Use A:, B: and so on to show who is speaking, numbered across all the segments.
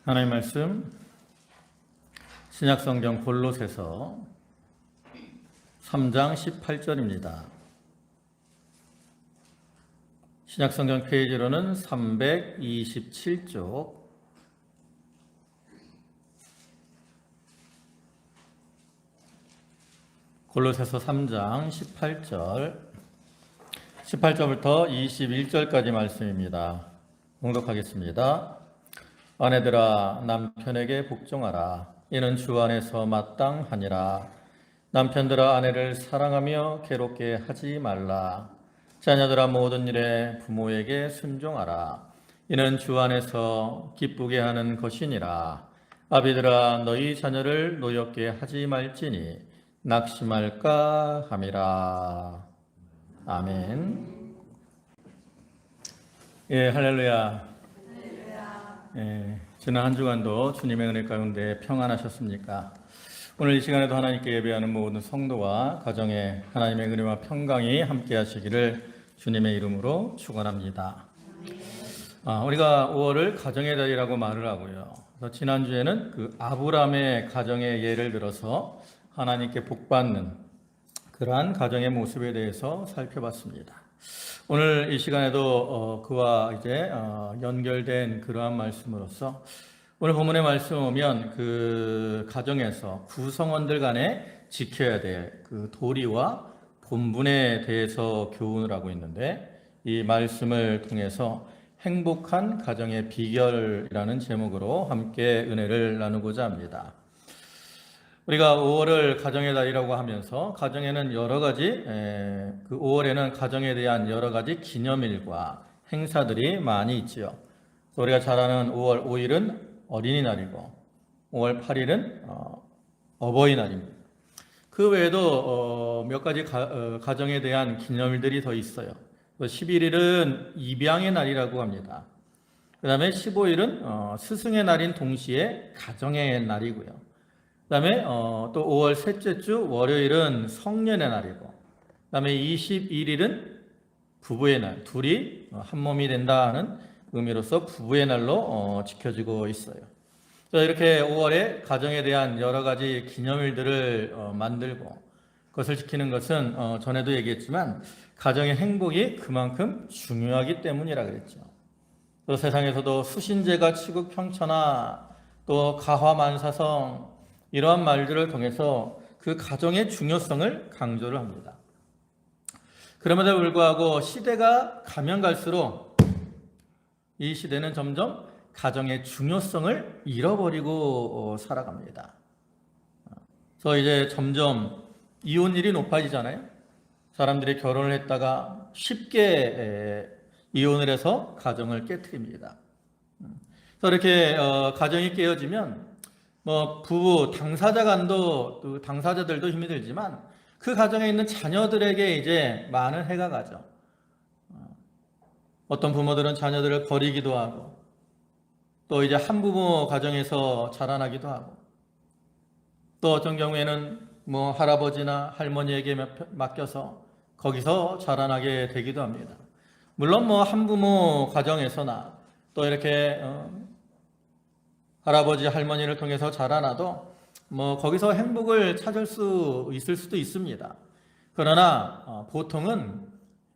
A: 하나님 말씀 신약성경 골로새서 3장 18절입니다. 신약성경 페이지로는 327쪽 골로새서 3장 18절부터 21절까지 말씀입니다. 봉독하겠습니다. 아내들아 남편에게 복종하라. 이는 주 안에서 마땅하니라. 남편들아 아내를 사랑하며 괴롭게 하지 말라. 자녀들아 모든 일에 부모에게 순종하라. 이는 주 안에서 기쁘게 하는 것이니라. 아비들아 너희 자녀를 노엽게 하지 말지니 낙심할까 함이라. 아멘. 예, 할렐루야. 지난 한 주간도 주님의 은혜 가운데 평안하셨습니까? 오늘 이 시간에도 하나님께 예배하는 모든 성도와 가정에 하나님의 은혜와 평강이 함께 하시기를 주님의 이름으로 축원합니다. 우리가 5월을 가정의 달이라고 말을 하고요. 그래서 지난주에는 그 아브라함의 가정의 예를 들어서 하나님께 복받는 그러한 가정의 모습에 대해서 살펴봤습니다. 오늘 이 시간에도 그와 이제 연결된 그러한 말씀으로서 오늘 본문의 말씀 오면 그 가정에서 구성원들 간에 지켜야 될 그 도리와 본분에 대해서 교훈을 하고 있는데 이 말씀을 통해서 행복한 가정의 비결이라는 제목으로 함께 은혜를 나누고자 합니다. 우리가 5월을 가정의 달이라고 하면서 가정에는 여러 가지 그 5월에는 가정에 대한 여러 가지 기념일과 행사들이 많이 있지요. 우리가 잘 아는 5월 5일은 어린이날이고 5월 8일은 어버이날입니다. 그 외에도 몇 가지 가정에 대한 기념일들이 더 있어요. 11일은 입양의 날이라고 합니다. 그 다음에 15일은 스승의 날인 동시에 가정의 날이고요. 그 다음에 또 5월 셋째 주 월요일은 성년의 날이고, 그 다음에 21일은 부부의 날, 둘이 한 몸이 된다는 의미로서 부부의 날로 지켜지고 있어요. 이렇게 5월에 가정에 대한 여러 가지 기념일들을 만들고 그것을 지키는 것은 전에도 얘기했지만 가정의 행복이 그만큼 중요하기 때문이라 그랬죠. 또 세상에서도 수신제가 치국평천하 또 가화만사성 이러한 말들을 통해서 그 가정의 중요성을 강조를 합니다. 그럼에도 불구하고 시대가 가면 갈수록 이 시대는 점점 가정의 중요성을 잃어버리고 살아갑니다. 그래서 이제 점점 이혼율이 높아지잖아요. 사람들이 결혼을 했다가 쉽게 이혼을 해서 가정을 깨트립니다. 그래서 이렇게 가정이 깨어지면 부부 당사자 간도 또 당사자들도 힘이 들지만 그 가정에 있는 자녀들에게 이제 많은 해가 가죠. 어떤 부모들은 자녀들을 버리기도 하고 또 이제 한부모 가정에서 자라나기도 하고 또 어떤 경우에는 할아버지나 할머니에게 맡겨서 거기서 자라나게 되기도 합니다. 물론 한부모 가정에서나 또 이렇게 할아버지, 할머니를 통해서 자라나도 거기서 행복을 찾을 수 있을 수도 있습니다. 그러나 보통은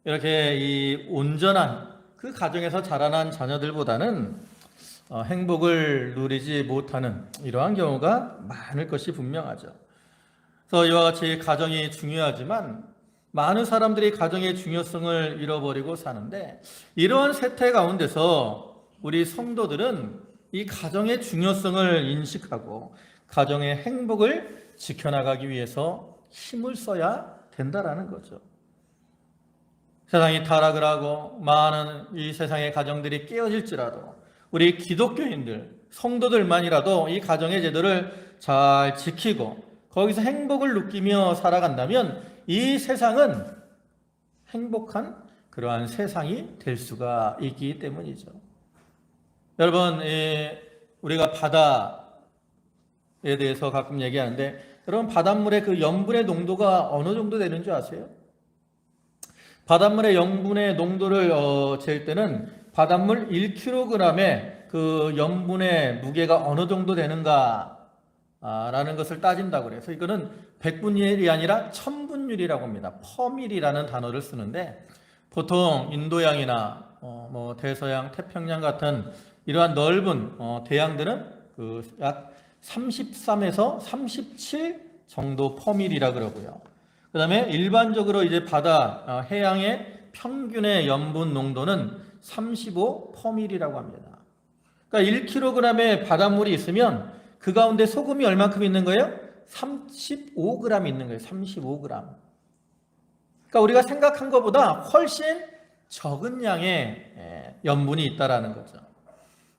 A: 이렇게 이 온전한 그 가정에서 자라난 자녀들보다는 행복을 누리지 못하는 이러한 경우가 많을 것이 분명하죠. 그래서 이와 같이 가정이 중요하지만 많은 사람들이 가정의 중요성을 잃어버리고 사는데 이러한 세태 가운데서 우리 성도들은 이 가정의 중요성을 인식하고 가정의 행복을 지켜나가기 위해서 힘을 써야 된다라는 거죠. 세상이 타락을 하고 많은 이 세상의 가정들이 깨어질지라도 우리 기독교인들, 성도들만이라도 이 가정의 제도를 잘 지키고 거기서 행복을 느끼며 살아간다면 이 세상은 행복한 그러한 세상이 될 수가 있기 때문이죠. 여러분, 우리가 바다에 대해서 가끔 얘기하는데 여러분 바닷물의 그 염분의 농도가 어느 정도 되는 줄 아세요? 바닷물의 염분의 농도를 잴 때는 바닷물 1kg에 그 염분의 무게가 어느 정도 되는가 라는 것을 따진다고 그래서 이거는 백분율이 아니라 천분율이라고 합니다. 퍼밀이라는 단어를 쓰는데 보통 인도양이나 뭐 대서양, 태평양 같은 이러한 넓은 대양들은 그 약 33에서 37 정도 퍼밀이라 그러고요. 그 다음에 일반적으로 이제 바다, 해양의 평균의 염분 농도는 35 퍼밀이라고 합니다. 그러니까 1kg의 바닷물이 있으면 그 가운데 소금이 얼마큼 있는 거예요? 35g 있는 거예요. 35g. 그러니까 우리가 생각한 것보다 훨씬 적은 양의 염분이 있다라는 거죠.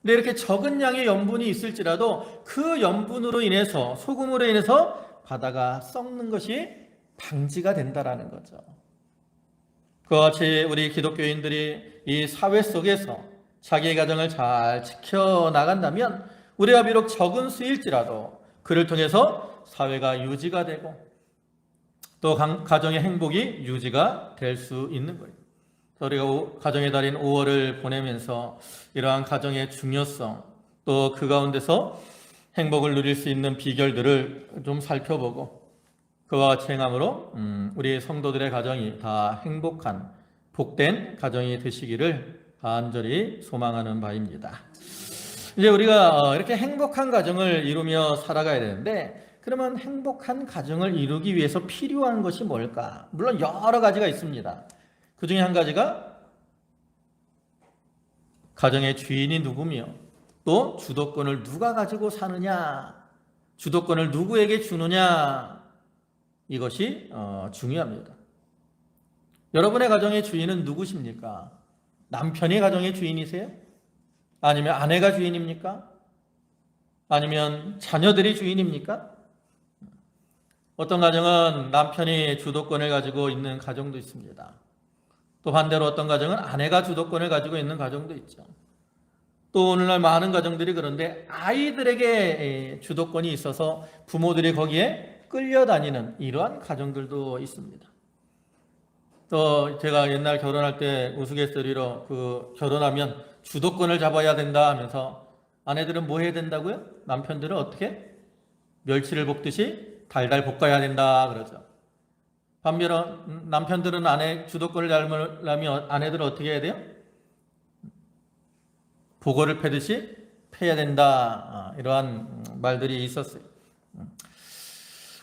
A: 근데 이렇게 적은 양의 염분이 있을지라도 그 염분으로 인해서, 소금으로 인해서 바다가 썩는 것이 방지가 된다라는 거죠. 그와 같이 우리 기독교인들이 이 사회 속에서 자기의 가정을 잘 지켜나간다면 우리가 비록 적은 수일지라도 그를 통해서 사회가 유지가 되고 또 가정의 행복이 유지가 될 수 있는 거예요. 우리가 가정의 달인 5월을 보내면서 이러한 가정의 중요성 또 그 가운데서 행복을 누릴 수 있는 비결들을 좀 살펴보고 그와 같이 행함으로 우리 성도들의 가정이 다 행복한 복된 가정이 되시기를 간절히 소망하는 바입니다. 이제 우리가 이렇게 행복한 가정을 이루며 살아가야 되는데 그러면 행복한 가정을 이루기 위해서 필요한 것이 뭘까? 물론 여러 가지가 있습니다. 그 중에 한 가지가 가정의 주인이 누구며 또 주도권을 누가 가지고 사느냐, 주도권을 누구에게 주느냐, 이것이 중요합니다. 여러분의 가정의 주인은 누구십니까? 남편이 가정의 주인이세요? 아니면 아내가 주인입니까? 아니면 자녀들이 주인입니까? 어떤 가정은 남편이 주도권을 가지고 있는 가정도 있습니다. 또 반대로 어떤 가정은 아내가 주도권을 가지고 있는 가정도 있죠. 또 오늘날 많은 가정들이 그런데 아이들에게 주도권이 있어서 부모들이 거기에 끌려다니는 이러한 가정들도 있습니다. 또 제가 옛날 결혼할 때 우스갯소리로 결혼하면 주도권을 잡아야 된다 하면서 아내들은 뭐 해야 된다고요? 남편들은 어떻게? 멸치를 볶듯이 달달 볶아야 된다 그러죠. 반면 남편들은 아내 주도권을 잡으려면 아내들은 어떻게 해야 돼요? 보고를 패듯이 패야 된다. 이러한 말들이 있었어요.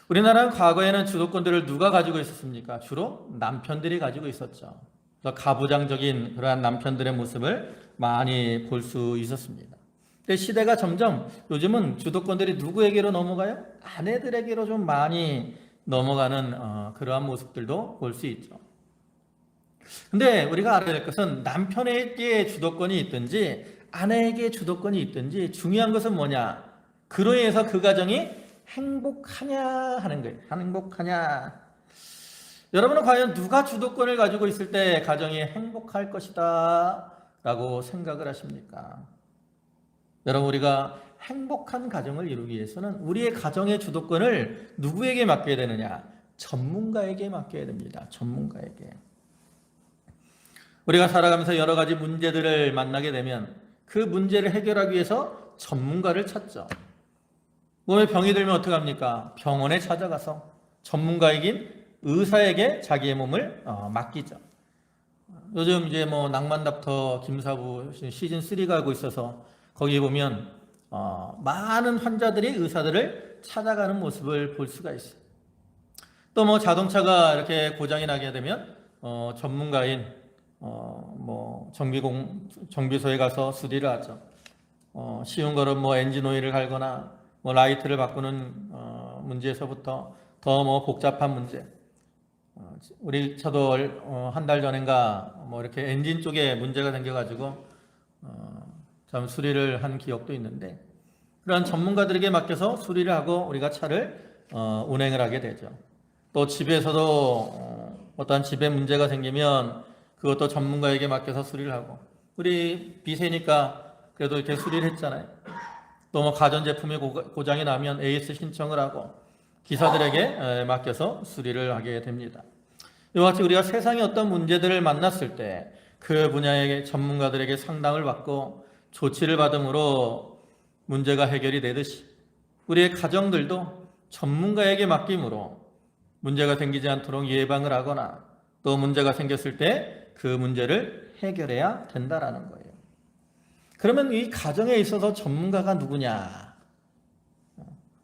A: 우리나라는 과거에는 주도권들을 누가 가지고 있었습니까? 주로 남편들이 가지고 있었죠. 그래서 가부장적인 그러한 남편들의 모습을 많이 볼 수 있었습니다. 근데 시대가 점점 요즘은 주도권들이 누구에게로 넘어가요? 아내들에게로 좀 많이 넘어가는 그러한 모습들도 볼 수 있죠. 근데 우리가 알아야 될 것은 남편에게 주도권이 있든지 아내에게 주도권이 있든지 중요한 것은 뭐냐? 그로 인해서 그 가정이 행복하냐 하는 거예요. 행복하냐. 여러분은 과연 누가 주도권을 가지고 있을 때 가정이 행복할 것이다 라고 생각을 하십니까? 여러분, 우리가 행복한 가정을 이루기 위해서는 우리의 가정의 주도권을 누구에게 맡겨야 되느냐? 전문가에게 맡겨야 됩니다. 전문가에게. 우리가 살아가면서 여러 가지 문제들을 만나게 되면 그 문제를 해결하기 위해서 전문가를 찾죠. 몸에 병이 들면 어떡합니까? 병원에 찾아가서 전문가이긴 의사에게 자기의 몸을 맡기죠. 요즘 이제 뭐 낭만닥터 김사부 시즌 3가 하고 있어서 거기 보면 많은 환자들이 의사들을 찾아가는 모습을 볼 수가 있어요. 또 뭐 자동차가 이렇게 고장이 나게 되면 전문가인 뭐 정비소에 가서 수리를 하죠. 쉬운 거는 뭐 엔진 오일을 갈거나 뭐 라이트를 바꾸는 문제에서부터 더 뭐 복잡한 문제. 우리 차도 한 달 전인가 뭐 이렇게 엔진 쪽에 문제가 생겨가지고 참 수리를 한 기억도 있는데 그런 전문가들에게 맡겨서 수리를 하고 우리가 차를 운행을 하게 되죠. 또 집에서도 어떠한 집에 문제가 생기면 그것도 전문가에게 맡겨서 수리를 하고 우리 비세니까 그래도 이렇게 수리를 했잖아요. 또 뭐 가전제품이 고장이 나면 AS 신청을 하고 기사들에게 맡겨서 수리를 하게 됩니다. 이와 같이 우리가 세상의 어떤 문제들을 만났을 때 그 분야의 전문가들에게 상담을 받고 조치를 받음으로 문제가 해결이 되듯이 우리의 가정들도 전문가에게 맡김으로 문제가 생기지 않도록 예방을 하거나 또 문제가 생겼을 때 그 문제를 해결해야 된다라는 거예요. 그러면 이 가정에 있어서 전문가가 누구냐?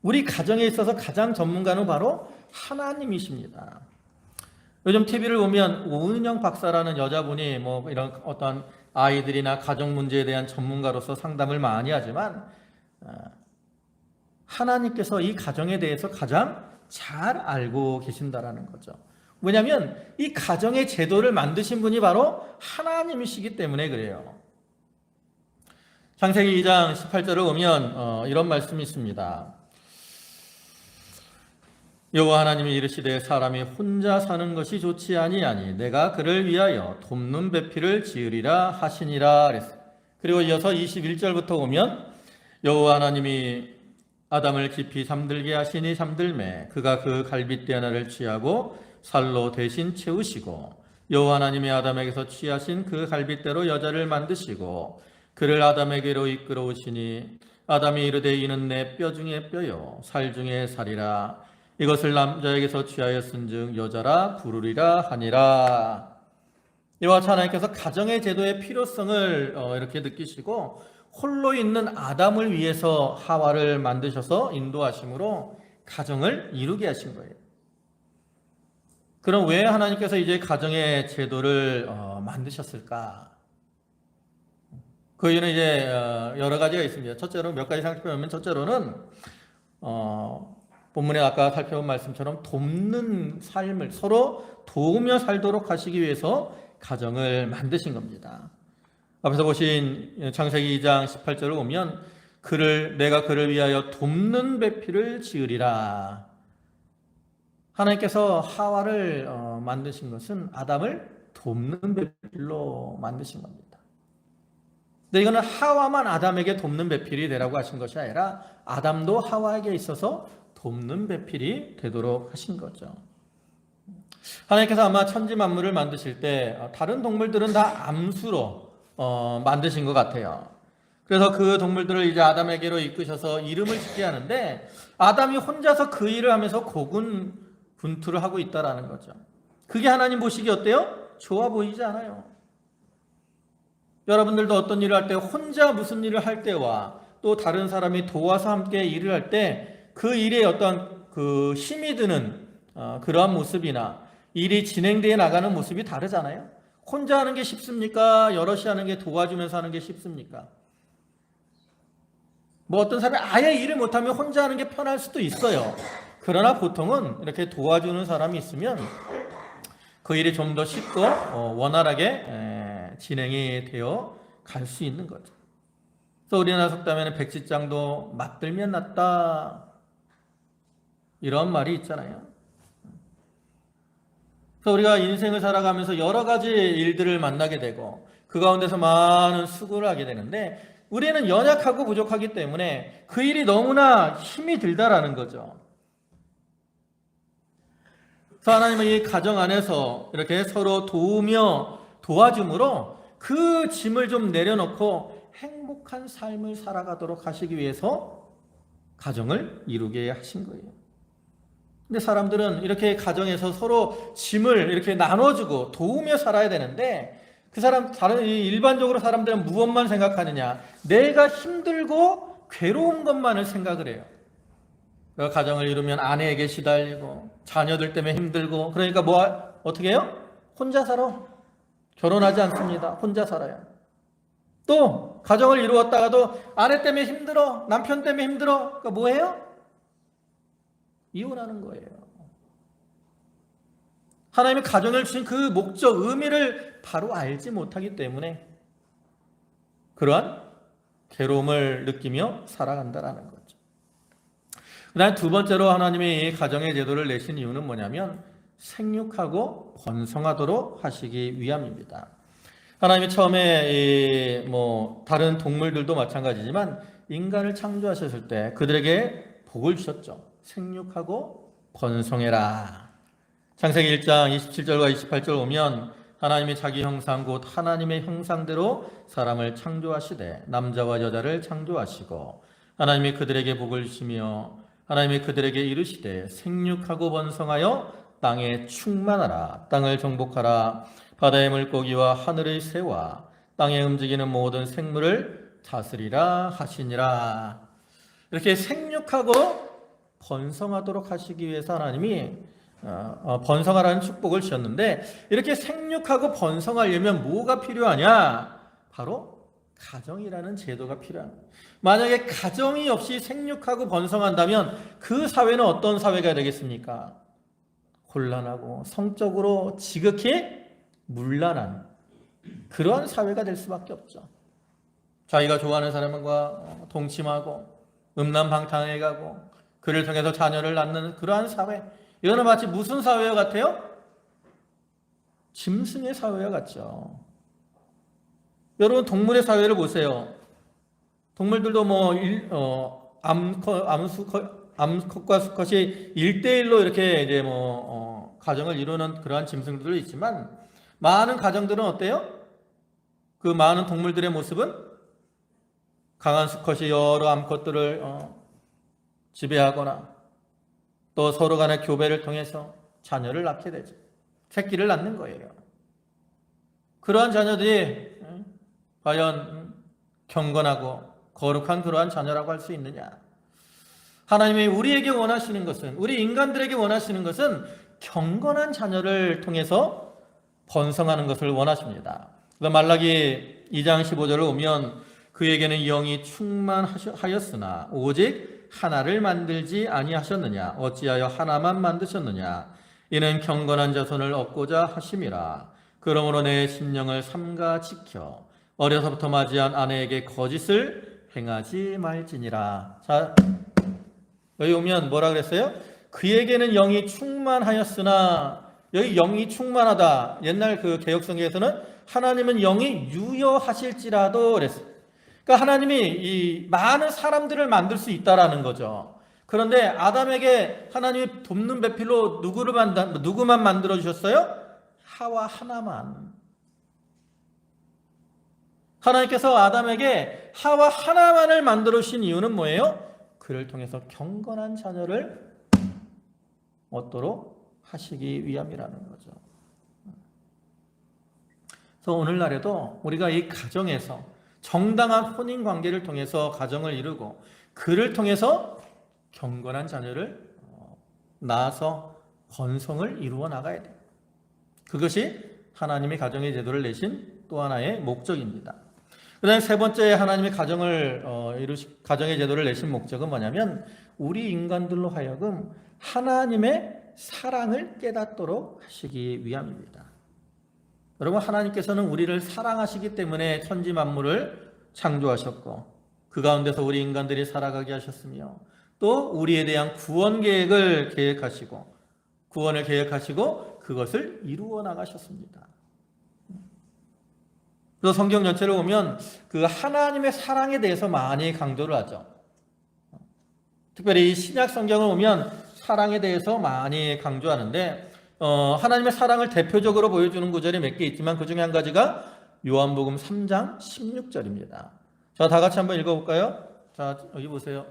A: 우리 가정에 있어서 가장 전문가는 바로 하나님이십니다. 요즘 TV를 보면 오은영 박사라는 여자분이 뭐 이런 어떤 아이들이나 가정 문제에 대한 전문가로서 상담을 많이 하지만 하나님께서 이 가정에 대해서 가장 잘 알고 계신다라는 거죠. 왜냐하면 이 가정의 제도를 만드신 분이 바로 하나님이시기 때문에 그래요. 창세기 2장 18절을 보면 이런 말씀이 있습니다. 여호와 하나님이 이르시되 사람이 혼자 사는 것이 좋지 아니하니 내가 그를 위하여 돕는 배필을 지으리라 하시니라 그랬어요. 그리고 이어서 21절부터 보면 여호와 하나님이 아담을 깊이 잠들게 하시니 잠들매 그가 그 갈빗대 하나를 취하고 살로 대신 채우시고 여호와 하나님이 아담에게서 취하신 그 갈빗대로 여자를 만드시고 그를 아담에게로 이끌어오시니 아담이 이르되 이는 내 뼈 중에 뼈요 살 중에 살이라 이것을 남자에게서 취하였은즉 여자라 부르리라 하니라. 이와 같이 하나님께서 가정의 제도의 필요성을 이렇게 느끼시고 홀로 있는 아담을 위해서 하와를 만드셔서 인도하심으로 가정을 이루게 하신 거예요. 그럼 왜 하나님께서 이제 가정의 제도를 만드셨을까? 그 이유는 이제 여러 가지가 있습니다. 첫째로 몇 가지 살펴보면 첫째로는 본문에 아까 살펴본 말씀처럼 돕는 삶을 서로 도우며 살도록 하시기 위해서 가정을 만드신 겁니다. 앞에서 보신 창세기 2장 18절을 보면 내가 그를 위하여 돕는 배필을 지으리라. 하나님께서 하와를 만드신 것은 아담을 돕는 배필로 만드신 겁니다. 근데 이거는 하와만 아담에게 돕는 배필이 되라고 하신 것이 아니라 아담도 하와에게 있어서 돕는 배필이 되도록 하신 거죠. 하나님께서 아마 천지 만물을 만드실 때 다른 동물들은 다 암수로 만드신 것 같아요. 그래서 그 동물들을 이제 아담에게로 이끄셔서 이름을 짓게 하는데 아담이 혼자서 그 일을 하면서 고군분투를 하고 있다라는 거죠. 그게 하나님 보시기 어때요? 좋아 보이지 않아요. 여러분들도 어떤 일을 할 때 혼자 무슨 일을 할 때와 또 다른 사람이 도와서 함께 일을 할 때 그 일에 어떤 그 힘이 드는 그러한 모습이나 일이 진행되어 나가는 모습이 다르잖아요. 혼자 하는 게 쉽습니까? 여럿이 하는 게 도와주면서 하는 게 쉽습니까? 뭐 어떤 사람이 아예 일을 못하면 혼자 하는 게 편할 수도 있어요. 그러나 보통은 이렇게 도와주는 사람이 있으면 그 일이 좀 더 쉽고 원활하게 진행이 되어 갈 수 있는 거죠. 그래서 우리나라 속담에는 백지장도 맞들면 낫다 이런 말이 있잖아요. 그래서 우리가 인생을 살아가면서 여러 가지 일들을 만나게 되고 그 가운데서 많은 수고를 하게 되는데 우리는 연약하고 부족하기 때문에 그 일이 너무나 힘이 들다라는 거죠. 그래서 하나님은 이 가정 안에서 이렇게 서로 도우며 도와줌으로 그 짐을 좀 내려놓고 행복한 삶을 살아가도록 하시기 위해서 가정을 이루게 하신 거예요. 근데 사람들은 이렇게 가정에서 서로 짐을 이렇게 나눠주고 도우며 살아야 되는데 일반적으로 사람들은 무엇만 생각하느냐? 내가 힘들고 괴로운 것만을 생각을 해요. 가정을 이루면 아내에게 시달리고 자녀들 때문에 힘들고 그러니까 어떻게 해요? 혼자 살아. 결혼하지 않습니다. 혼자 살아요. 또 가정을 이루었다가도 아내 때문에 힘들어, 남편 때문에 힘들어. 그러니까 뭐예요? 이혼하는 거예요. 하나님이 가정을 주신 그 목적, 의미를 바로 알지 못하기 때문에 그러한 괴로움을 느끼며 살아간다라는 거죠. 그다음 두 번째로 하나님이 이 가정의 제도를 내신 이유는 뭐냐면 생육하고 번성하도록 하시기 위함입니다. 하나님이 처음에 다른 동물들도 마찬가지지만 인간을 창조하셨을 때 그들에게 복을 주셨죠. 생육하고 번성해라. 창세기 1장 27절과 28절 보면 하나님이 자기 형상 곧 하나님의 형상대로 사람을 창조하시되 남자와 여자를 창조하시고 하나님이 그들에게 복을 주시며 하나님이 그들에게 이르시되 생육하고 번성하여 땅에 충만하라. 땅을 정복하라. 바다의 물고기와 하늘의 새와 땅에 움직이는 모든 생물을 다스리라 하시니라. 이렇게 생육하고 번성하도록 하시기 위해서 하나님이 번성하라는 축복을 주셨는데, 이렇게 생육하고 번성하려면 뭐가 필요하냐? 바로 가정이라는 제도가 필요합니다. 만약에 가정이 없이 생육하고 번성한다면 그 사회는 어떤 사회가 되겠습니까? 곤란하고 성적으로 지극히 문란한 그런 사회가 될 수밖에 없죠. 자기가 좋아하는 사람과 동침하고 음란방탕해가고 그를 통해서 자녀를 낳는 그러한 사회, 이거는 마치 무슨 사회와 같아요? 짐승의 사회와 같죠. 여러분, 동물의 사회를 보세요. 동물들도 암컷과 수컷이 1대1로 이렇게 이제 가정을 이루는 그러한 짐승들도 있지만, 많은 가정들은 어때요? 그 많은 동물들의 모습은 강한 수컷이 여러 암컷들을 지배하거나 또 서로 간의 교배를 통해서 자녀를 낳게 되죠. 새끼를 낳는 거예요. 그러한 자녀들이 과연 경건하고 거룩한 그러한 자녀라고 할 수 있느냐? 하나님이 우리에게 원하시는 것은, 우리 인간들에게 원하시는 것은 경건한 자녀를 통해서 번성하는 것을 원하십니다. 말라기 2장 15절을 보면 그에게는 영이 충만하였으나 오직 하나를 만들지 아니하셨느냐? 어찌하여 하나만 만드셨느냐? 이는 경건한 자손을 얻고자 하심이라. 그러므로 내 심령을 삼가 지켜 어려서부터 맞이한 아내에게 거짓을 행하지 말지니라. 자, 여기 오면 뭐라 그랬어요? 그에게는 영이 충만하였으나, 여기 영이 충만하다. 옛날 그 개역성경에서는 하나님은 영이 유여하실지라도 그랬어요. 그러니까 하나님이 이 많은 사람들을 만들 수 있다라는 거죠. 그런데 아담에게 하나님이 돕는 배필로 누구만 만들어 주셨어요? 하와 하나만. 하나님께서 아담에게 하와 하나만을 만들어 주신 이유는 뭐예요? 그를 통해서 경건한 자녀를 얻도록 하시기 위함이라는 거죠. 그래서 오늘날에도 우리가 이 가정에서 정당한 혼인 관계를 통해서 가정을 이루고 그를 통해서 경건한 자녀를 낳아서 번성을 이루어 나가야 돼요. 그것이 하나님이 가정의 제도를 내신 또 하나의 목적입니다. 그 다음에 세 번째 하나님이 가정의 제도를 내신 목적은 뭐냐면, 우리 인간들로 하여금 하나님의 사랑을 깨닫도록 하시기 위함입니다. 여러분, 하나님께서는 우리를 사랑하시기 때문에 천지 만물을 창조하셨고 그 가운데서 우리 인간들이 살아가게 하셨으며, 또 우리에 대한 구원 계획을 계획하시고 구원을 계획하시고 그것을 이루어 나가셨습니다. 그래서 성경 전체를 보면 그 하나님의 사랑에 대해서 많이 강조를 하죠. 특별히 이 신약 성경을 보면 사랑에 대해서 많이 강조하는데, 하나님의 사랑을 대표적으로 보여주는 구절이 몇 개 있지만 그 중에 한 가지가 요한복음 3장 16절입니다. 자, 다 같이 한번 읽어볼까요? 자, 여기 보세요.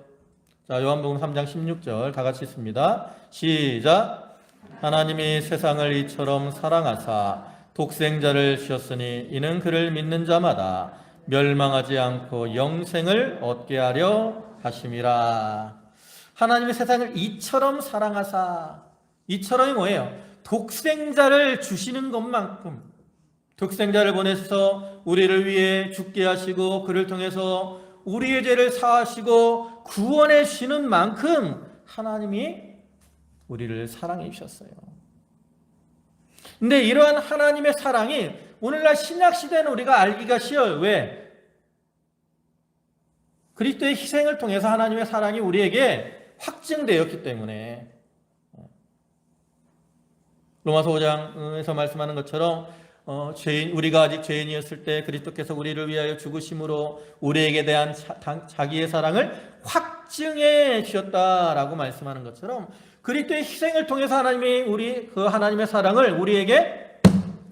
A: 자, 요한복음 3장 16절 다 같이 읽습니다. 시작. 하나님이 세상을 이처럼 사랑하사 독생자를 주셨으니 이는 그를 믿는 자마다 멸망하지 않고 영생을 얻게 하려 하심이라. 하나님이 세상을 이처럼 사랑하사, 이처럼이 뭐예요? 독생자를 주시는 것만큼, 독생자를 보내서 우리를 위해 죽게 하시고 그를 통해서 우리의 죄를 사하시고 구원해 주시는 만큼 하나님이 우리를 사랑해 주셨어요. 근데 이러한 하나님의 사랑이 오늘날 신약시대는 우리가 알기가 쉬워요. 왜? 그리스도의 희생을 통해서 하나님의 사랑이 우리에게 확증되었기 때문에. 로마서 5장에서 말씀하는 것처럼 우리가 아직 죄인이었을 때 그리스도께서 우리를 위하여 죽으심으로 우리에게 대한 자기의 사랑을 확증해 주셨다라고 말씀하는 것처럼, 그리스도의 희생을 통해서 하나님이 그 하나님의 사랑을 우리에게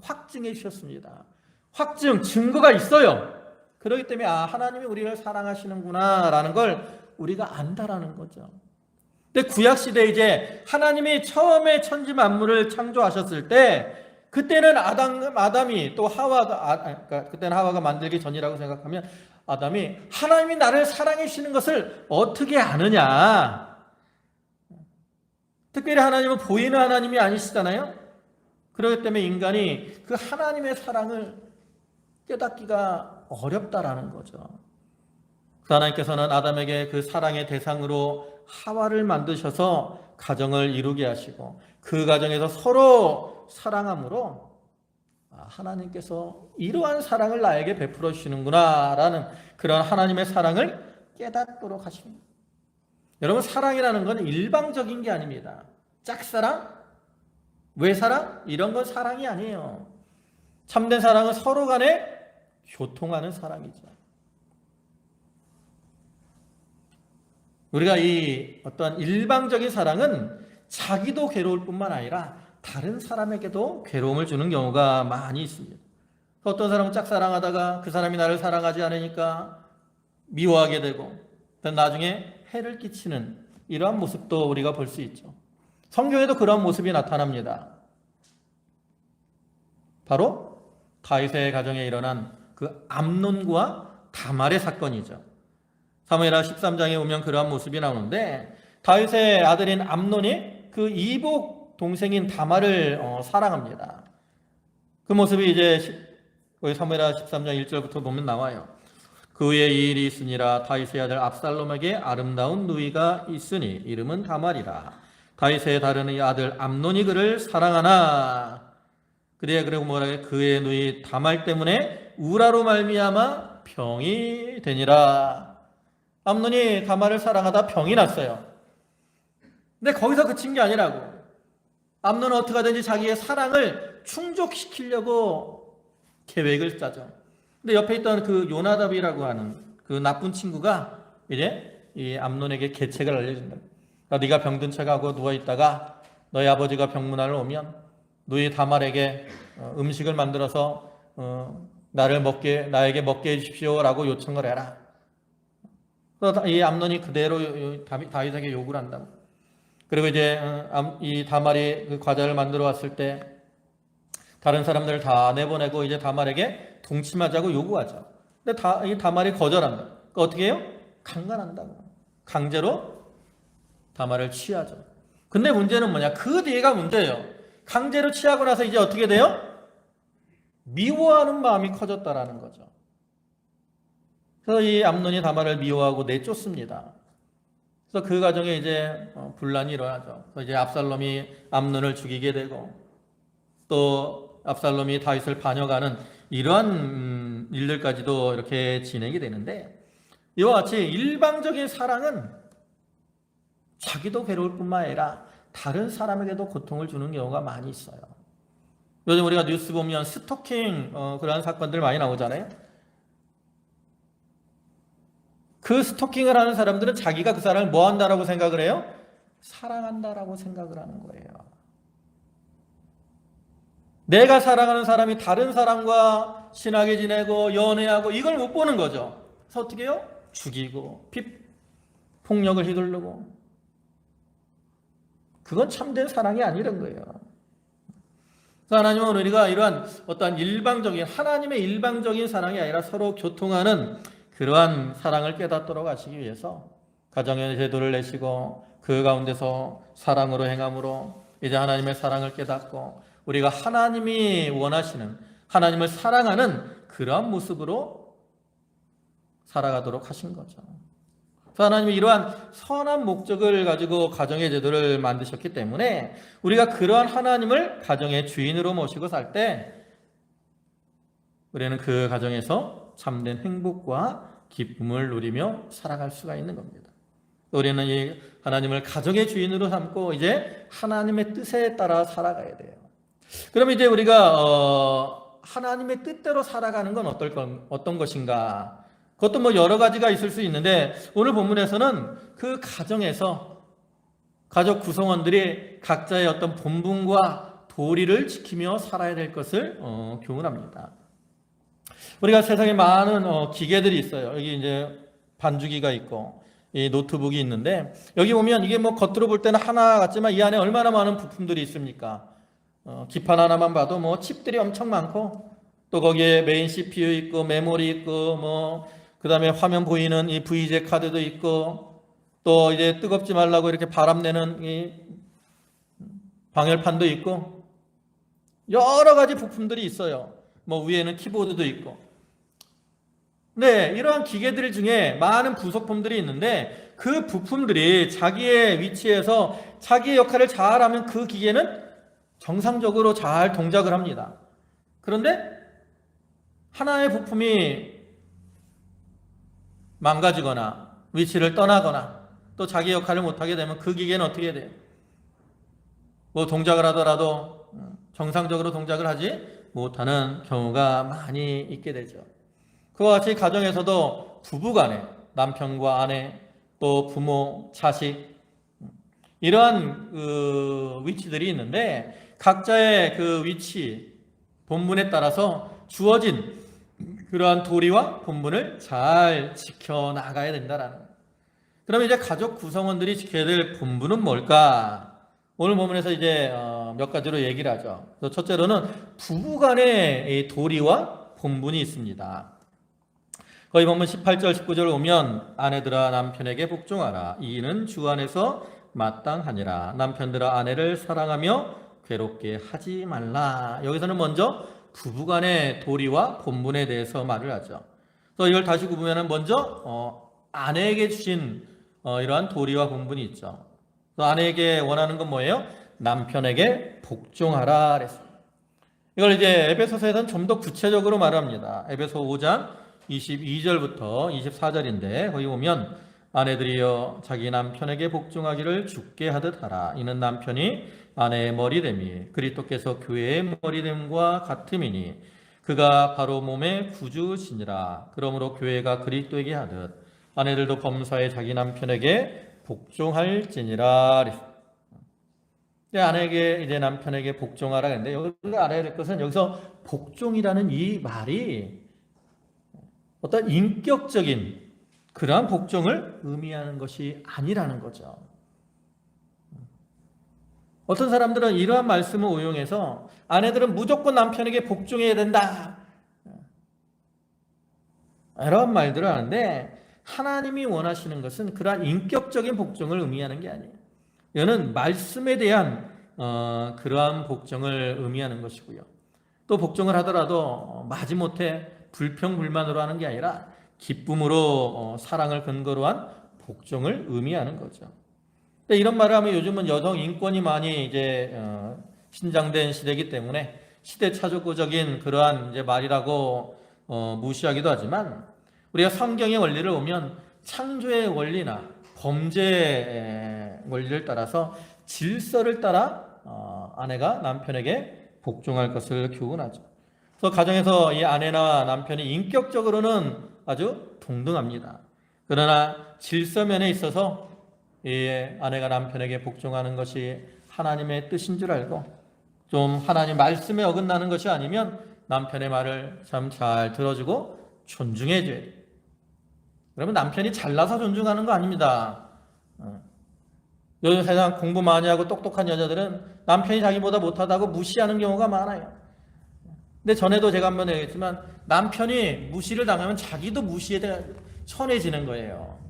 B: 확증해 주셨습니다. 확증, 증거가 있어요. 그렇기 때문에 하나님이 우리를 사랑하시는구나 라는 걸 우리가 안다라는 거죠. 근데 구약시대에 이제 하나님이 처음에 천지 만물을 창조하셨을 때 그때는 아담이 또 그러니까 그때는 하와가 만들기 전이라고 생각하면 아담이 하나님이 나를 사랑해 주시는 것을 어떻게 아느냐. 특별히 하나님은 보이는 하나님이 아니시잖아요. 그렇기 때문에 인간이 그 하나님의 사랑을 깨닫기가 어렵다라는 거죠. 하나님께서는 아담에게 그 사랑의 대상으로 하와를 만드셔서 가정을 이루게 하시고 그 가정에서 서로 사랑함으로 하나님께서 이러한 사랑을 나에게 베풀어 주시는구나 라는 그런 하나님의 사랑을 깨닫도록 하십니다. 여러분, 사랑이라는 건 일방적인 게 아닙니다. 짝사랑? 외사랑? 이런 건 사랑이 아니에요. 참된 사랑은 서로 간에 교통하는 사랑이죠. 우리가 이 어떤 일방적인 사랑은 자기도 괴로울 뿐만 아니라 다른 사람에게도 괴로움을 주는 경우가 많이 있습니다. 어떤 사람은 짝사랑하다가 그 사람이 나를 사랑하지 않으니까 미워하게 되고 나중에 해를 끼치는 이러한 모습도 우리가 볼 수 있죠. 성경에도 그런 모습이 나타납니다. 바로 다윗의 가정에 일어난 그 암논과 다말의 사건이죠. 사무엘하 13장에 보면 그러한 모습이 나오는데 다윗의 아들인 암논이 그 이복 동생인 다말을 사랑합니다. 그 모습이 이제 사무엘하 13장 1절부터 보면 나와요. 그 후에 이 일이 있으니라. 다윗의 아들 압살롬에게 아름다운 누이가 있으니 이름은 다말이라. 다윗의 다른 아들 암논이 그를 사랑하나. 그리고 뭐라게 그의 누이 다말 때문에 우라로 말미암아 병이 되니라. 암논이 다말을 사랑하다 병이 났어요. 근데 거기서 그친 게 아니라고. 암논은 어떻게 하든지 자기의 사랑을 충족시키려고 계획을 짜죠. 근데 옆에 있던 그 요나답이라고 하는 그 나쁜 친구가 이제 이 암논에게 계책을 알려준다. 네가 병든 채 가고 누워 있다가 너희 아버지가 병문안을 오면 누이 다말에게 음식을 만들어서 나에게 먹게 해주십시오라고 요청을 해라. 그래서 이 암논이 그대로 다윗에게 요구를 한다고. 그리고 이제 이 다말이 그 과자를 만들어 왔을 때 다른 사람들을 다 내보내고 이제 다말에게 동침하자고 요구하죠. 근데 이 다말이 거절한다. 그러니까 어떻게 해요? 강간한다고. 강제로 다말을 취하죠. 근데 문제는 뭐냐? 그 뒤에가 문제예요. 강제로 취하고 나서 이제 어떻게 돼요? 미워하는 마음이 커졌다라는 거죠. 그래서 이 암논이 다말을 미워하고 내쫓습니다. 그래서 그 과정에 이제 분란이 일어나죠. 그래서 이제 압살롬이 암논을 죽이게 되고 또 압살롬이 다윗을 반역하는 이러한 일들까지도 이렇게 진행이 되는데 이와 같이 일방적인 사랑은 자기도 괴로울 뿐만 아니라 다른 사람에게도 고통을 주는 경우가 많이 있어요. 요즘 우리가 뉴스 보면 스토킹 그러한 사건들 많이 나오잖아요. 그 스토킹을 하는 사람들은 자기가 그 사람을 뭐 한다라고 생각을 해요? 사랑한다라고 생각을 하는 거예요. 내가 사랑하는 사람이 다른 사람과 친하게 지내고 연애하고 이걸 못 보는 거죠. 그래서 어떻게 해요? 죽이고 폭력을 휘두르고. 그건 참된 사랑이 아니란 거예요. 하나님은 우리가 이러한 어떠한 하나님의 일방적인 사랑이 아니라 서로 교통하는 그러한 사랑을 깨닫도록 하시기 위해서 가정의 제도를 내시고 그 가운데서 사랑으로 행함으로 이제 하나님의 사랑을 깨닫고 우리가 하나님이 원하시는 하나님을 사랑하는 그러한 모습으로 살아가도록 하신 거죠. 하나님이 이러한 선한 목적을 가지고 가정의 제도를 만드셨기 때문에 우리가 그러한 하나님을 가정의 주인으로 모시고 살 때 우리는 그 가정에서 참된 행복과 기쁨을 누리며 살아갈 수가 있는 겁니다. 우리는 이 하나님을 가정의 주인으로 삼고 이제 하나님의 뜻에 따라 살아가야 돼요. 그럼 이제 우리가 하나님의 뜻대로 살아가는 건 어떤 것인가? 그것도 뭐 여러 가지가 있을 수 있는데 오늘 본문에서는 그 가정에서 가족 구성원들이 각자의 어떤 본분과 도리를 지키며 살아야 될 것을 교훈합니다. 우리가 세상에 많은 기계들이 있어요. 여기 이제 반주기가 있고 이 노트북이 있는데 여기 보면 이게 뭐 겉으로 볼 때는 하나 같지만 이 안에 얼마나 많은 부품들이 있습니까? 기판 하나만 봐도 뭐 칩들이 엄청 많고 또 거기에 메인 CPU 있고 메모리 있고 뭐 그다음에 화면 보이는 이 VJ 카드도 있고 또 이제 뜨겁지 말라고 이렇게 바람 내는 이 방열판도 있고 여러 가지 부품들이 있어요. 뭐 위에는 키보드도 있고. 네, 이러한 기계들 중에 많은 부속품들이 있는데 그 부품들이 자기의 위치에서 자기의 역할을 잘하면 그 기계는 정상적으로 잘 동작을 합니다. 그런데 하나의 부품이 망가지거나 위치를 떠나거나 또 자기 역할을 못하게 되면 그 기계는 어떻게 돼요? 뭐 동작을 하더라도 정상적으로 동작을 하지 못하는 경우가 많이 있게 되죠. 그와 같이 가정에서도 부부간에 남편과 아내 또 부모, 자식 이러한 위치들이 있는데 각자의 그 위치, 본분에 따라서 주어진 그러한 도리와 본분을 잘 지켜나가야 된다라는 거예요. 그러면 이제 가족 구성원들이 지켜야 될 본분은 뭘까? 오늘 본문에서 이제 몇 가지로 얘기를 하죠. 그래서 첫째로는 부부간의 도리와 본분이 있습니다. 거기 보면 18절 19절 오면 아내들아 남편에게 복종하라. 이는 주 안에서 마땅하니라. 남편들아 아내를 사랑하며 괴롭게 하지 말라. 여기서는 먼저 부부간의 도리와 본분에 대해서 말을 하죠. 그래서 이걸 다시 구분하면 먼저 아내에게 주신 이러한 도리와 본분이 있죠. 그래서 아내에게 원하는 건 뭐예요? 남편에게 복종하라 그랬습니다. 이걸 이제 에베소서에서는 좀 더 구체적으로 말합니다. 에베소 5장 22절부터 24절인데 거기 보면 아내들이여 자기 남편에게 복종하기를 주께 하듯 하라. 이는 남편이 아내의 머리됨이 그리스도께서 교회의 머리됨과 같음이니 그가 바로 몸의 구주시니라. 그러므로 교회가 그리스도에게 하듯 아내들도 범사에 자기 남편에게 복종할지니라. 아내에게 이제 남편에게 복종하라 했는데 여기가 알아야 될 것은 여기서 복종이라는 이 말이 어떤 인격적인 그러한 복종을 의미하는 것이 아니라는 거죠. 어떤 사람들은 이러한 말씀을 오용해서 아내들은 무조건 남편에게 복종해야 된다 이런 말들을 하는데 하나님이 원하시는 것은 그러한 인격적인 복종을 의미하는 게 아니에요. 이거는 말씀에 대한 그러한 복종을 의미하는 것이고요. 또 복종을 하더라도 마지못해 불평불만으로 하는 게 아니라 기쁨으로 사랑을 근거로 한 복종을 의미하는 거죠. 이런 말을 하면 요즘은 여성 인권이 많이 이제 신장된 시대이기 때문에 시대착오적인 그러한 이제 말이라고 무시하기도 하지만 우리가 성경의 원리를 보면 창조의 원리나 범죄의 원리를 따라서 질서를 따라 아내가 남편에게 복종할 것을 교훈하죠. 그래서 가정에서 이 아내나 남편이 인격적으로는 아주 동등합니다. 그러나 질서면에 있어서 이 아내가 남편에게 복종하는 것이 하나님의 뜻인 줄 알고 좀 하나님 말씀에 어긋나는 것이 아니면 남편의 말을 참 잘 들어주고 존중해 줘야 돼요. 그러면 남편이 잘나서 존중하는 거 아닙니다. 요즘 세상 공부 많이 하고 똑똑한 여자들은 남편이 자기보다 못하다고 무시하는 경우가 많아요. 근데 전에도 제가 한번 얘기했지만 남편이 무시를 당하면 자기도 무시에 천해지는 거예요.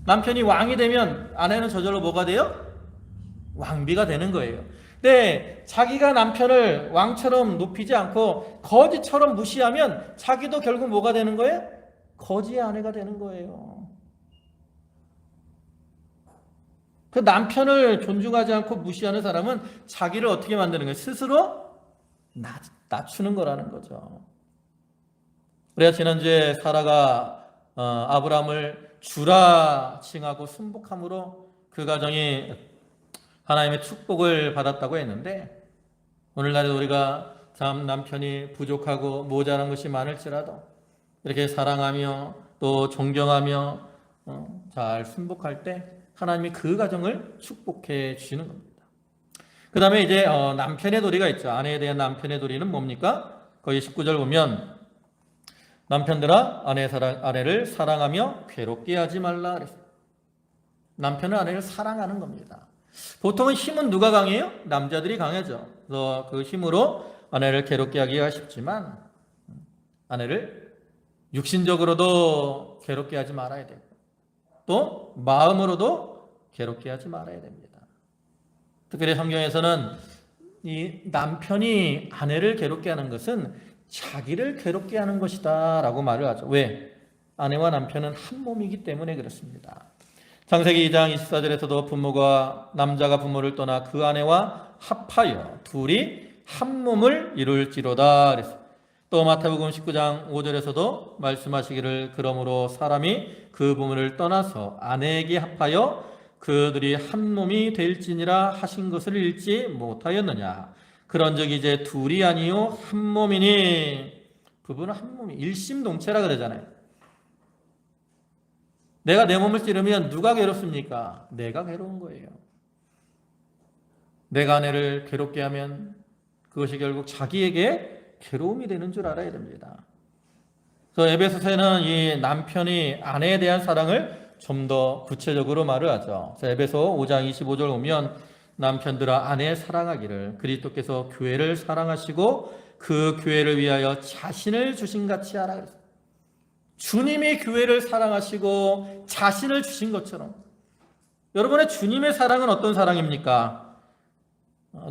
B: 남편이 왕이 되면 아내는 저절로 뭐가 돼요? 왕비가 되는 거예요. 근데 자기가 남편을 왕처럼 높이지 않고 거지처럼 무시하면 자기도 결국 뭐가 되는 거예요? 거지의 아내가 되는 거예요. 그 남편을 존중하지 않고 무시하는 사람은 자기를 어떻게 만드는 거예요? 스스로 낮추는 거라는 거죠. 우리가 지난주에 사라가 아브라함을 주라 칭하고 순복함으로 그 가정이 하나님의 축복을 받았다고 했는데 오늘날에 우리가 참 남편이 부족하고 모자란 것이 많을지라도 이렇게 사랑하며 또 존경하며 잘 순복할 때 하나님이 그 가정을 축복해 주시는 겁니다. 그 다음에 이제 남편의 도리가 있죠. 아내에 대한 남편의 도리는 뭡니까? 거기 19절 보면 남편들아 아내를 사랑하며 괴롭게 하지 말라 그랬어요. 남편은 아내를 사랑하는 겁니다. 보통은 힘은 누가 강해요? 남자들이 강하죠. 그래서 그 힘으로 아내를 괴롭게 하기가 쉽지만 아내를 육신적으로도 괴롭게 하지 말아야 되고 또 마음으로도 괴롭게 하지 말아야 됩니다. 특별히 성경에서는 이 남편이 아내를 괴롭게 하는 것은 자기를 괴롭게 하는 것이다 라고 말을 하죠. 왜? 아내와 남편은 한 몸이기 때문에 그렇습니다. 창세기 2장 24절에서도 부모가 남자가 부모를 떠나 그 아내와 합하여 둘이 한 몸을 이룰지로다 그랬어요. 또 마태복음 19장 5절에서도 말씀하시기를 그러므로 사람이 그 부모를 떠나서 아내에게 합하여 그들이 한 몸이 될지니라 하신 것을 읽지 못하였느냐. 그런즉 이제 둘이 아니요 한 몸이니. 부부는 한 몸이 일심동체라 그러잖아요. 내가 내 몸을 찌르면 누가 괴롭습니까? 내가 괴로운 거예요. 내가 아내를 괴롭게 하면 그것이 결국 자기에게 괴로움이 되는 줄 알아야 됩니다. 그래서 에베소서에는 이 남편이 아내에 대한 사랑을 좀 더 구체적으로 말을 하죠. 그래서 에베소 5장 25절 보면 남편들아 아내 사랑하기를 그리스도께서 교회를 사랑하시고 그 교회를 위하여 자신을 주신 같이 하라 그랬어요. 주님이 교회를 사랑하시고 자신을 주신 것처럼 여러분의 주님의 사랑은 어떤 사랑입니까?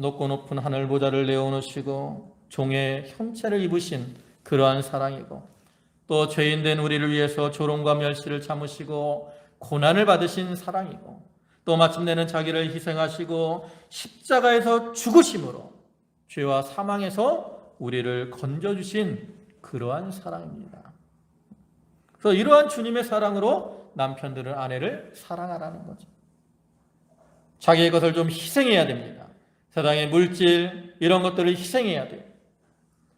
B: 높고 높은 하늘 보좌를 내어놓으시고 종의 형체를 입으신 그러한 사랑이고 또 죄인된 우리를 위해서 조롱과 멸시를 참으시고 고난을 받으신 사랑이고 또 마침내는 자기를 희생하시고 십자가에서 죽으심으로 죄와 사망에서 우리를 건져주신 그러한 사랑입니다. 그래서 이러한 주님의 사랑으로 남편들은 아내를 사랑하라는 거죠. 자기의 것을 좀 희생해야 됩니다. 세상의 물질 이런 것들을 희생해야 돼요.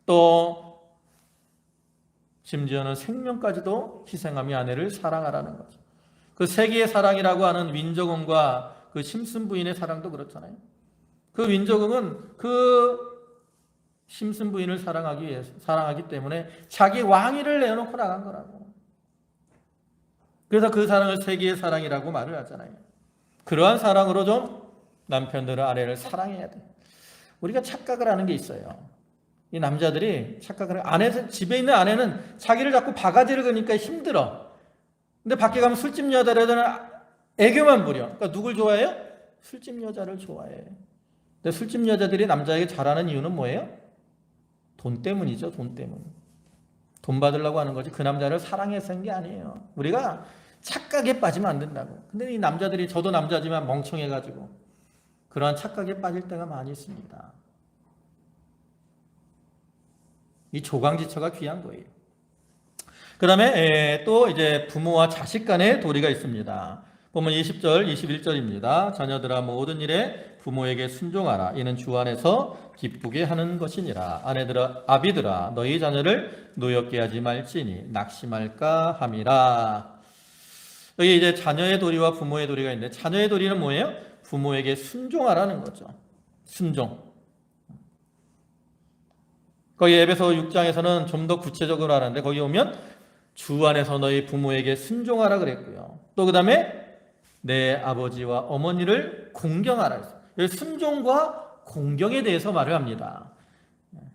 B: 또 심지어는 생명까지도 희생하며 아내를 사랑하라는 거죠. 그 세계의 사랑이라고 하는 윈저공과 그 심슨 부인의 사랑도 그렇잖아요. 그 윈저공은 그 심슨 부인을 사랑하기 때문에 자기 왕위를 내어놓고 나간 거라고. 그래서 그 사랑을 세계의 사랑이라고 말을 하잖아요. 그러한 사랑으로 좀 남편들은 아내를 사랑해야 돼. 우리가 착각을 하는 게 있어요. 이 남자들이 착각을 집에 있는 아내는 자기를 자꾸 바가지를 그니까 힘들어. 근데 밖에 가면 술집 여자들은 애교만 부려. 그러니까 누굴 좋아해요? 술집 여자를 좋아해. 근데 술집 여자들이 남자에게 잘하는 이유는 뭐예요? 돈 때문이죠. 돈 때문. 돈 받으려고 하는 거지 그 남자를 사랑해서 한 게 아니에요. 우리가 착각에 빠지면 안 된다고. 근데 이 남자들이 저도 남자지만 멍청해가지고 그러한 착각에 빠질 때가 많이 있습니다. 이 조강지처가 귀한 거예요. 그 다음에 또 이제 부모와 자식 간의 도리가 있습니다. 보면 20절, 21절입니다. 자녀들아 모든 일에 부모에게 순종하라. 이는 주 안에서 기쁘게 하는 것이니라. 아내들아, 아비들아, 너희 자녀를 노엽게 하지 말지니 낙심할까 함이라. 여기 이제 자녀의 도리와 부모의 도리가 있는데 자녀의 도리는 뭐예요? 부모에게 순종하라는 거죠. 순종. 거기 에베소 6장에서는 좀 더 구체적으로 하는데 거기 오면 주 안에서 너희 부모에게 순종하라 그랬고요. 또 그 다음에 내 아버지와 어머니를 공경하라. 여기 순종과 공경에 대해서 말을 합니다.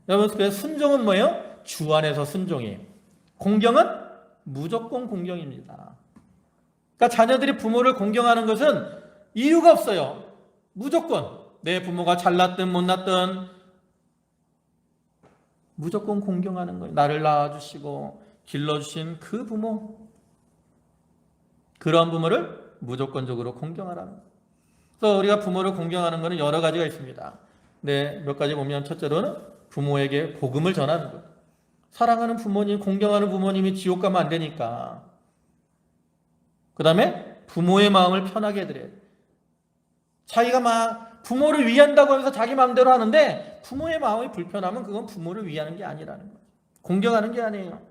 B: 여러분, 그래서 순종은 뭐예요? 주 안에서 순종이에요. 공경은 무조건 공경입니다. 그러니까 자녀들이 부모를 공경하는 것은 이유가 없어요. 무조건 내 부모가 잘났든 못났든 무조건 공경하는 거예요. 나를 낳아주시고 길러주신 그 부모, 그런 부모를 무조건적으로 공경하라는 거예요. 그래서 우리가 부모를 공경하는 것은 여러 가지가 있습니다. 네, 몇 가지 보면 첫째로는 부모에게 복음을 전하는 거예요. 사랑하는 부모님, 공경하는 부모님이 지옥 가면 안 되니까. 그 다음에 부모의 마음을 편하게 해드려야 돼요. 자기가 막 부모를 위한다고 하면서 자기 마음대로 하는데 부모의 마음이 불편하면 그건 부모를 위하는 게 아니라는 거예요. 공경하는 게 아니에요.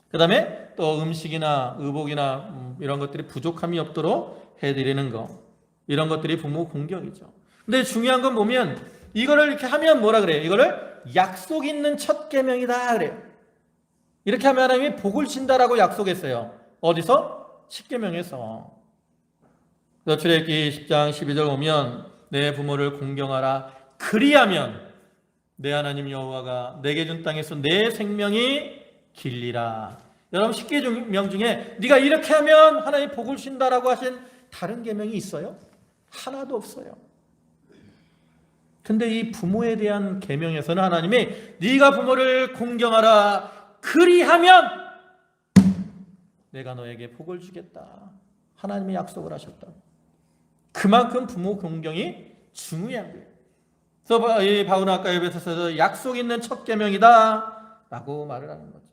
B: 그 다음에 또 음식이나 의복이나 이런 것들이 부족함이 없도록 해드리는 거, 이런 것들이 부모 공경이죠. 근데 중요한 건 보면 이거를 이렇게 하면 뭐라 그래요? 이거를 약속 있는 첫 계명이다 그래요. 이렇게 하면 하나님이 복을 준다라고 약속했어요. 어디서? 십계명에서. 출애굽기 10장 12절 보면 내 부모를 공경하라. 그리하면 내 하나님 여호와가 내게 준 땅에서 내 생명이 길리라. 여러분 10계명 중에 네가 이렇게 하면 하나님 복을 준다라고 하신 다른 계명이 있어요? 하나도 없어요. 근데 이 부모에 대한 계명에서는 하나님이 네가 부모를 공경하라. 그리하면 내가 너에게 복을 주겠다. 하나님이 약속을 하셨다. 그만큼 부모 공경이 중요한 거예요. 그래서 이 바울은 아까 에베소서에서 약속 있는 첫 계명이다 라고 말을 하는 거죠.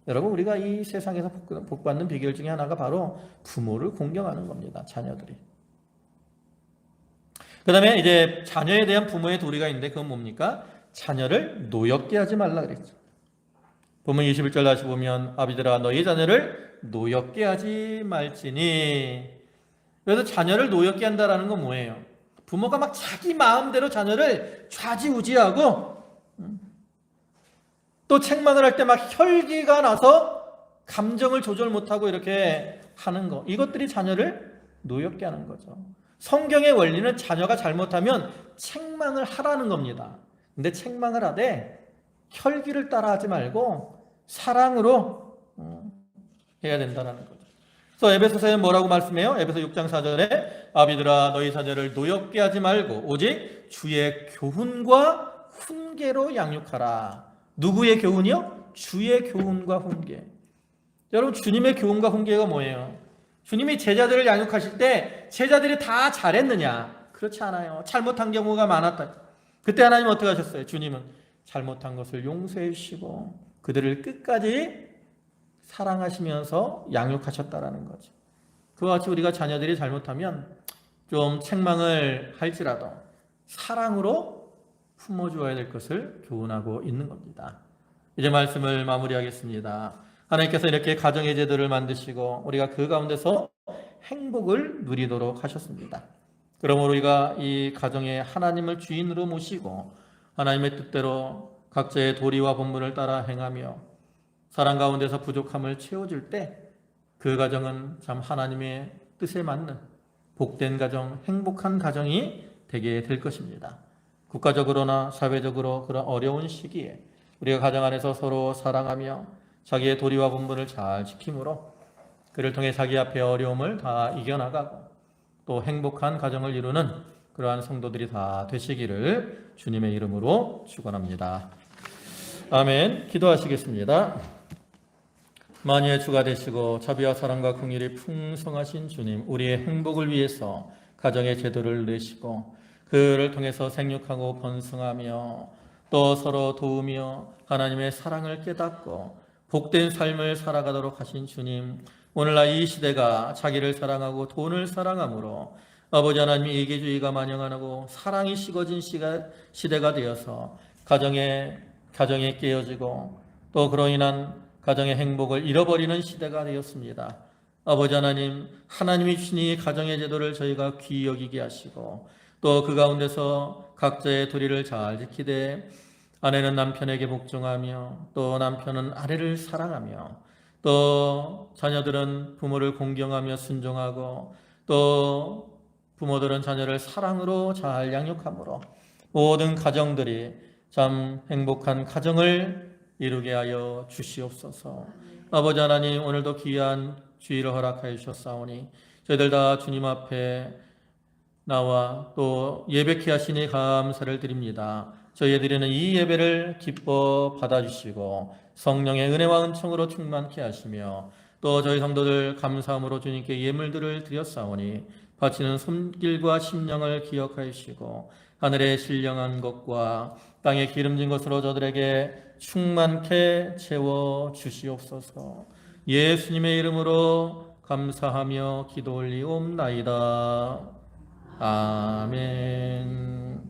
B: 여러분 우리가 이 세상에서 복받는 비결 중에 하나가 바로 부모를 공경하는 겁니다. 자녀들이. 그 다음에 이제 자녀에 대한 부모의 도리가 있는데 그건 뭡니까? 자녀를 노엽게 하지 말라 그랬죠. 본문 21절 다시 보면 아비들아 너희 자녀를 노엽게 하지 말지니. 그래서 자녀를 노엽게 한다라는 건 뭐예요? 부모가 막 자기 마음대로 자녀를 좌지우지하고 또 책망을 할 때 막 혈기가 나서 감정을 조절 못하고 이렇게 하는 거. 이것들이 자녀를 노엽게 하는 거죠. 성경의 원리는 자녀가 잘못하면 책망을 하라는 겁니다. 근데 책망을 하되 혈기를 따라하지 말고 사랑으로 해야 된다는 거죠. 그래서 에베소서에 뭐라고 말씀해요? 에베소 6장 4절에 아비들아 너희 자녀를 노엽게 하지 말고 오직 주의 교훈과 훈계로 양육하라. 누구의 교훈이요? 주의 교훈과 훈계. 여러분 주님의 교훈과 훈계가 뭐예요? 주님이 제자들을 양육하실 때 제자들이 다 잘했느냐? 그렇지 않아요. 잘못한 경우가 많았다. 그때 하나님 어떻게 하셨어요? 주님은 잘못한 것을 용서해 주시고 그들을 끝까지 사랑하시면서 양육하셨다라는 거죠. 그와 같이 우리가 자녀들이 잘못하면 좀 책망을 할지라도 사랑으로 품어주어야 될 것을 교훈하고 있는 겁니다. 이제 말씀을 마무리하겠습니다. 하나님께서 이렇게 가정의 제도를 만드시고 우리가 그 가운데서 행복을 누리도록 하셨습니다. 그러므로 우리가 이 가정에 하나님을 주인으로 모시고 하나님의 뜻대로 각자의 도리와 본분을 따라 행하며 사랑 가운데서 부족함을 채워줄 때 그 가정은 참 하나님의 뜻에 맞는 복된 가정, 행복한 가정이 되게 될 것입니다. 국가적으로나 사회적으로 그런 어려운 시기에 우리가 가정 안에서 서로 사랑하며 자기의 도리와 본분을 잘 지킴으로 그를 통해 자기 앞의 어려움을 다 이겨나가고 또 행복한 가정을 이루는 그러한 성도들이 다 되시기를 주님의 이름으로 축원합니다. 아멘. 기도하시겠습니다. 만유의 주가 되시고 자비와 사랑과 긍휼이 풍성하신 주님, 우리의 행복을 위해서 가정의 제도를 내시고 그를 통해서 생육하고 번성하며 또 서로 도우며 하나님의 사랑을 깨닫고 복된 삶을 살아가도록 하신 주님, 오늘날 이 시대가 자기를 사랑하고 돈을 사랑함으로 아버지 하나님이 이기주의가 만영하고 사랑이 식어진 시대가 되어서 가정이 깨어지고 또 그로 인한 가정의 행복을 잃어버리는 시대가 되었습니다. 아버지 하나님, 하나님이 주신 이 가정의 제도를 저희가 귀히 여기게 하시고 또 그 가운데서 각자의 도리를 잘 지키되 아내는 남편에게 복종하며 또 남편은 아내를 사랑하며 또 자녀들은 부모를 공경하며 순종하고 또 부모들은 자녀를 사랑으로 잘 양육함으로 모든 가정들이 참 행복한 가정을 이루게 하여 주시옵소서. 아버지 하나님, 오늘도 귀한 주의를 허락하여 주셨사오니 저희들 다 주님 앞에 나와 또 예배케 하시니 감사를 드립니다. 저희의 드리는 이 예배를 기뻐 받아주시고 성령의 은혜와 은총으로 충만케 하시며 또 저희 성도들 감사함으로 주님께 예물들을 드렸사오니 바치는 손길과 심령을 기억하여 주시고 하늘의 신령한 것과 땅에 기름진 것으로 저들에게 충만케 채워 주시옵소서. 예수님의 이름으로 감사하며 기도 올리옵나이다. 아멘.